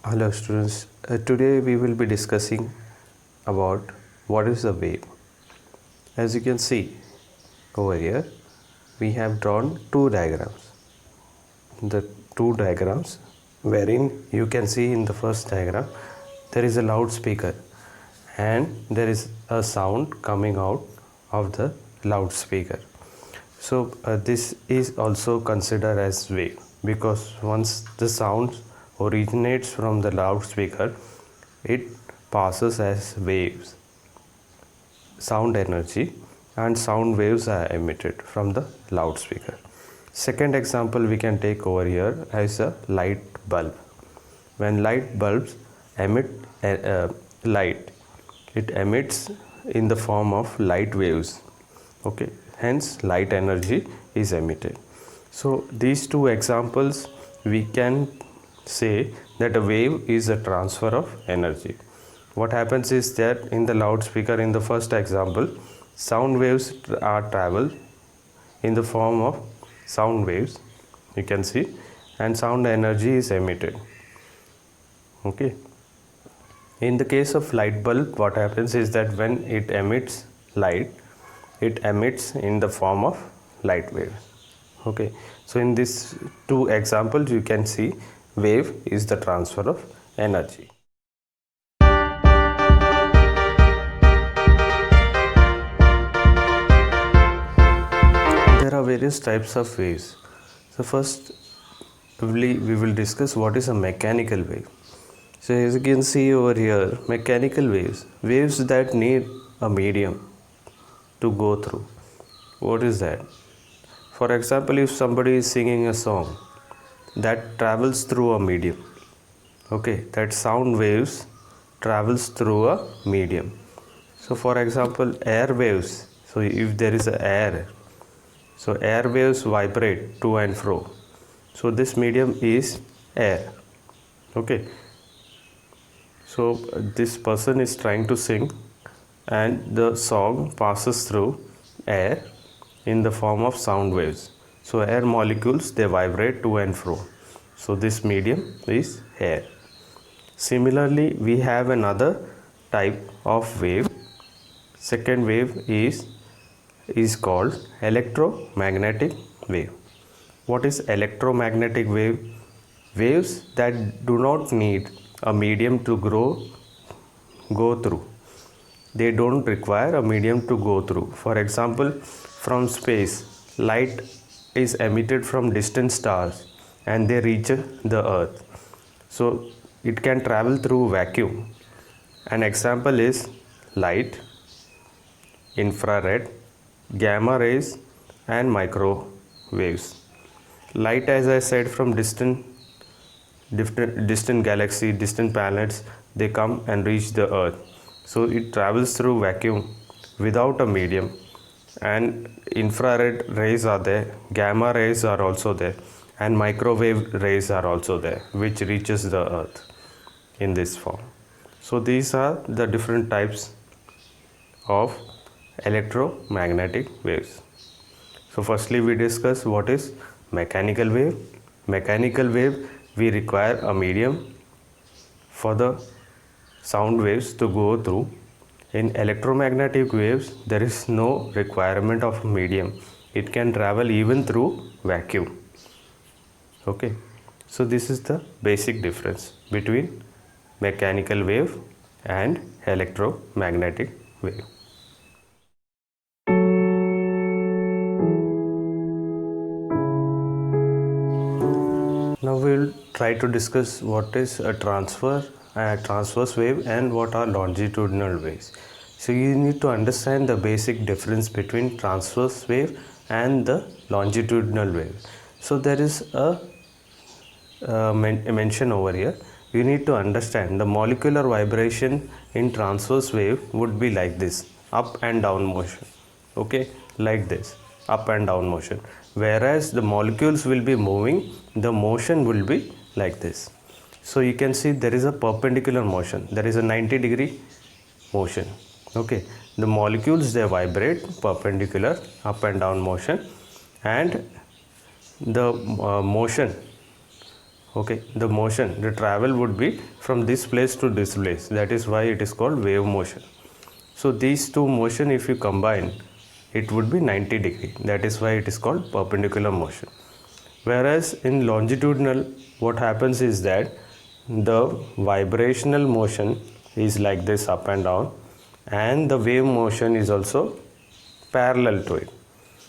Hello students, today we will be discussing about what is a wave. As you can see over here, we have drawn two diagrams. The two diagrams wherein you can see in the first diagram there is a loudspeaker and there is a sound coming out of the loudspeaker. So this is also considered as wave because once the sound originates from the loudspeaker, it passes as waves, sound energy, and sound waves are emitted from the loudspeaker. Second example we can take over here as a light bulb. When light bulbs emit light, it emits in the form of light waves. Okay, hence light energy is emitted. So these two examples we can say that a wave is a transfer of energy. What happens is that in the loudspeaker, in the first example, sound waves are travel in the form of sound waves, you can see, and sound energy is emitted. Okay, in the case of light bulb, what happens is that when it emits light, it emits in the form of light waves. Okay, so in these two examples you can see wave is the transfer of energy. There are various types of waves. So first we will discuss what is a mechanical wave. So as you can see over here, mechanical waves that need a medium to go through. What is that? For example, if somebody is singing a song that travels through a medium, okay, that sound waves travels through a medium. So for example, air waves, so if there is a air, so air waves vibrate to and fro, so this medium is air. Okay, so this person is trying to sing and the song passes through air in the form of sound waves. So air molecules, they vibrate to and fro, so this medium is air. Similarly, we have another type of wave. Second wave is called electromagnetic wave. What is electromagnetic wave? Waves that do not need a medium to go through. They don't require a medium to go through. For example, from space, light is emitted from distant stars and they reach the earth. So it can travel through vacuum. An example is light, infrared, gamma rays, and microwaves. Light, as I said, from distant galaxy, distant planets, they come and reach the earth. So it travels through vacuum without a medium, and infrared rays are there, gamma rays are also there, and microwave rays are also there, which reaches the earth in this form. So these are the different types of electromagnetic waves. So firstly we discuss what is mechanical wave. Mechanical wave, we require a medium for the sound waves to go through. In electromagnetic waves, there is no requirement of a medium. It can travel even through vacuum. Okay, so this is the basic difference between mechanical wave and electromagnetic wave. Now we will try to discuss what is a transverse wave and what are longitudinal waves. So you need to understand the basic difference between transverse wave and the longitudinal wave. So there is a mention over here. You need to understand the molecular vibration in transverse wave would be like this, up and down motion. Okay, like this, up and down motion. Whereas the molecules will be moving, the motion will be like this. So you can see there is a perpendicular motion, there is a 90-degree motion. Okay, the molecules, they vibrate perpendicular, up and down motion, and the motion Okay, the motion, the travel would be from this place to this place. That is why it is called wave motion. So these two motion, if you combine, it would be 90 degree. That is why it is called perpendicular motion. Whereas in longitudinal, what happens is that the vibrational motion is like this, up and down, and the wave motion is also parallel to it.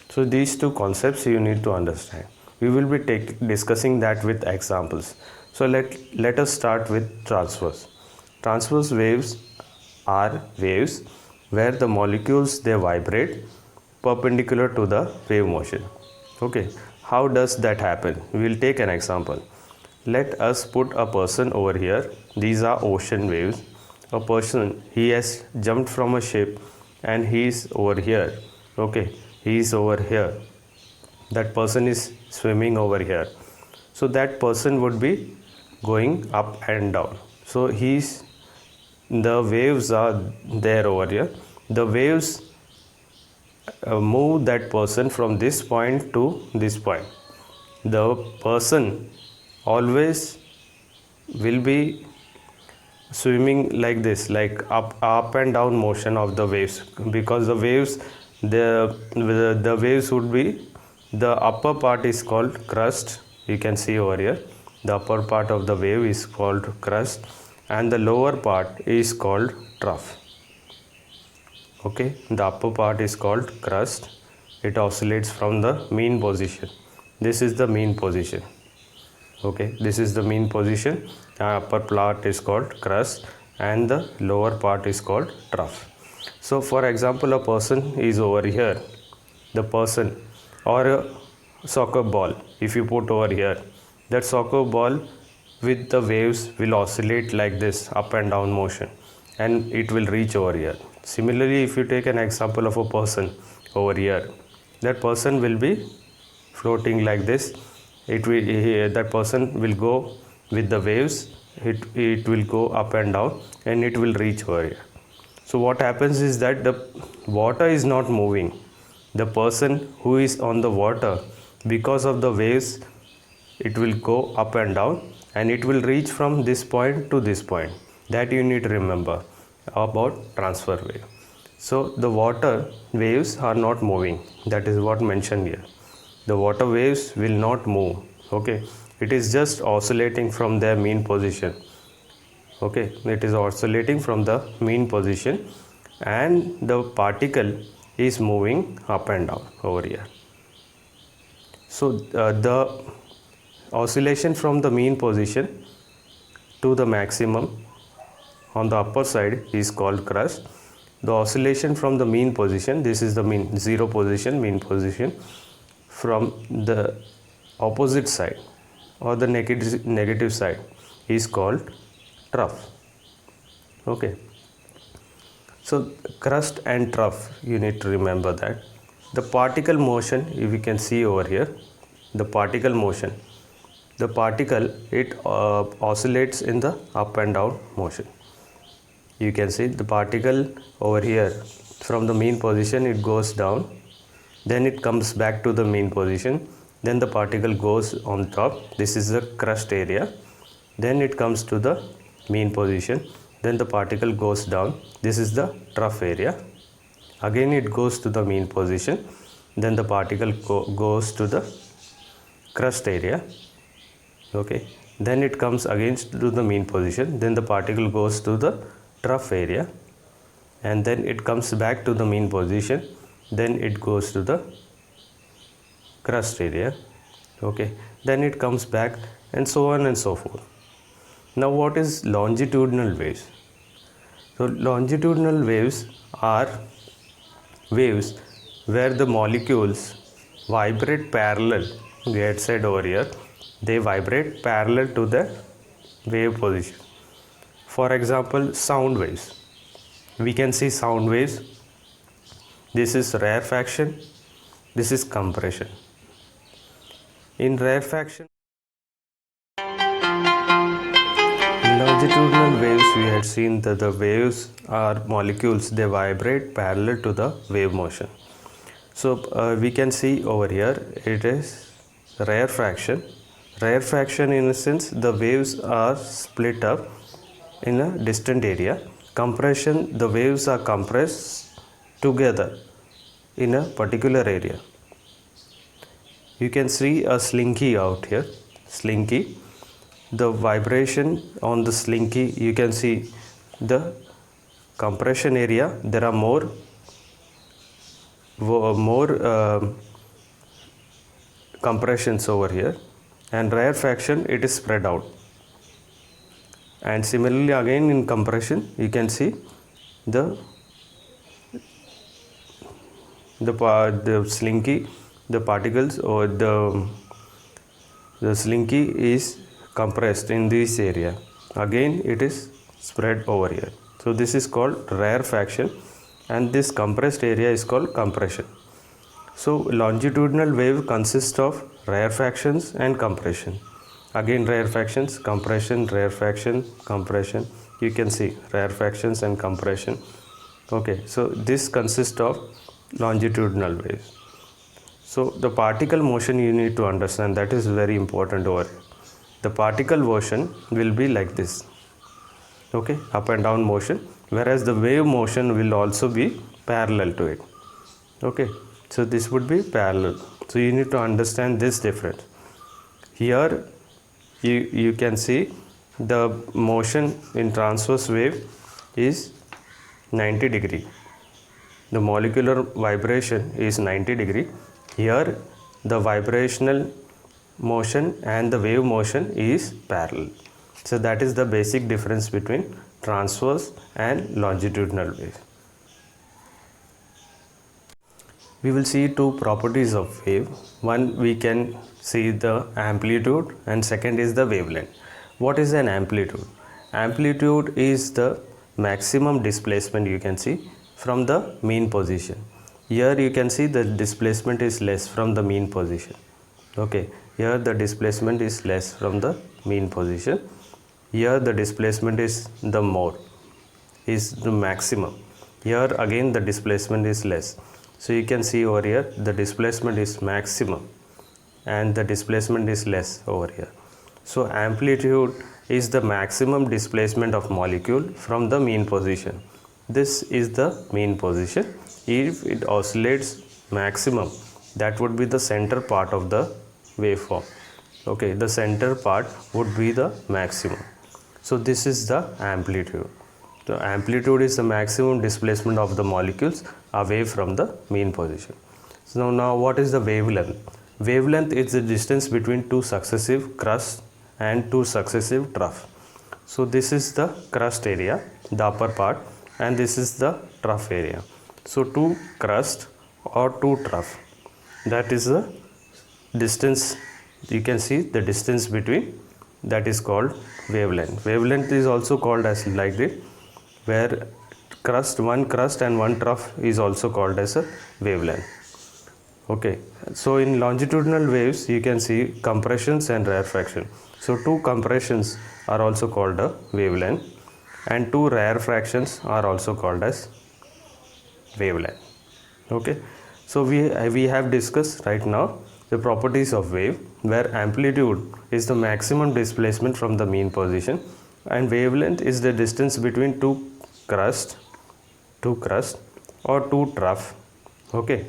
So these two concepts you need to understand. We will be discussing that with examples. So let us start with transverse. Transverse waves are waves where the molecules, they vibrate perpendicular to the wave motion. Okay, how does that happen? We will take an example. Let us put a person over here. These are ocean waves. A person, he has jumped from a ship and he is over here. Okay, he is over here. That person is swimming over here. So that person would be going up and down. So the waves are there over here. The waves move that person from this point to this point. The person always will be swimming like this, like up and down motion of the waves, because the waves, the waves would be, the upper part is called crust. You can see over here, the upper part of the wave is called crust and the lower part is called trough. Okay, the upper part is called crust. It oscillates from the mean position. This is the mean position. Okay, this is the mean position. The upper part is called crust and the lower part is called trough. So for example, a person is over here. The person, or a soccer ball, if you put over here, that soccer ball with the waves will oscillate like this, up and down motion, and it will reach over here. Similarly, if you take an example of a person over here, that person will be floating like this. That person will go with the waves. It will go up and down and it will reach over here. So what happens is that the water is not moving. The person who is on the water, because of the waves, it will go up and down and it will reach from this point to this point. That you need to remember about transfer wave. So the water waves are not moving. That is what mentioned here. The water waves will not move. Okay, it is just oscillating from their mean position. Okay, it is oscillating from the mean position and the particle is moving up and down over here. So the oscillation from the mean position to the maximum on the upper side is called crust. The oscillation from the mean position, this is the mean, zero position, mean position, from the opposite side or the negative side is called trough. Okay, so crust and trough, you need to remember that. The particle motion, if you can see over here, the particle motion, the particle, it oscillates in the up and down motion. You can see the particle over here, from the mean position it goes down, then it comes back to the mean position, then the particle goes on top. This is the crust area. Then it comes to the mean position, then the particle goes down. This is the trough area. Again it goes to the mean position, then the particle goes to the crust area. Okay, then it comes again to the mean position, then the particle goes to the trough area, and then it comes back to the mean position, then it goes to the crust area. Okay, then it comes back, and so on and so forth. Now what is longitudinal waves? So longitudinal waves are waves where the molecules vibrate parallel. Get said over here, they vibrate parallel to the wave position. For example, sound waves. We can see sound waves. This is rarefaction, this is compression. In rarefaction, in longitudinal waves, we had seen that the waves are molecules, they vibrate parallel to the wave motion. So we can see over here, it is rarefaction. Rarefaction, in a sense, the waves are split up in a distant area. Compression, the waves are compressed together in a particular area. You can see a slinky out here. Slinky, the vibration on the slinky, you can see the compression area. There are more compressions over here, and rarefaction, it is spread out. And similarly, again in compression, you can see the slinky, the particles, or the slinky is compressed in this area. Again it is spread over here. So this is called rarefaction, and this compressed area is called compression. So longitudinal wave consists of rarefactions and compression. Again rarefactions, compression, rarefaction, compression. You can see rarefactions and compression. Okay, so this consists of longitudinal waves. So the particle motion you need to understand, that is very important over here. The particle motion will be like this, okay, up and down motion, whereas the wave motion will also be parallel to it. Okay, so this would be parallel. So you need to understand this difference. Here you can see the motion in transverse wave is 90 degree. The molecular vibration is 90 degree. Here the vibrational motion and the wave motion is parallel. So that is the basic difference between transverse and longitudinal wave. We will see two properties of wave. One, we can see the amplitude, and second is the wavelength. What is an amplitude? Amplitude is the maximum displacement, you can see, from the mean position. Here you can see the displacement is less from the mean position. Okay, here the displacement is less from the mean position. Here the displacement is the more, is the maximum. Here again the displacement is less. So you can see over here the displacement is maximum and the displacement is less over here. So amplitude is the maximum displacement of molecule from the mean position. This is the mean position. If it oscillates maximum, that would be the center part of the waveform. Okay, the center part would be the maximum. So this is the amplitude. The amplitude is the maximum displacement of the molecules away from the mean position. So now what is the wavelength? Wavelength is the distance between two successive crusts and two successive trough. So this is the crust area, the upper part, and this is the trough area. So two crust or two trough, that is the distance. You can see the distance between, that is called wavelength. Wavelength is also called as like this, where one crust and one trough is also called as a wavelength. Okay, so in longitudinal waves you can see compressions and rarefaction. So two compressions are also called a wavelength, and two rarefactions are also called as wavelength. Okay, so we have discussed right now the properties of wave, where amplitude is the maximum displacement from the mean position, and wavelength is the distance between two crust or two trough, okay,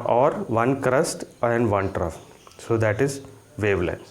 or one crust and one trough. So that is wavelength.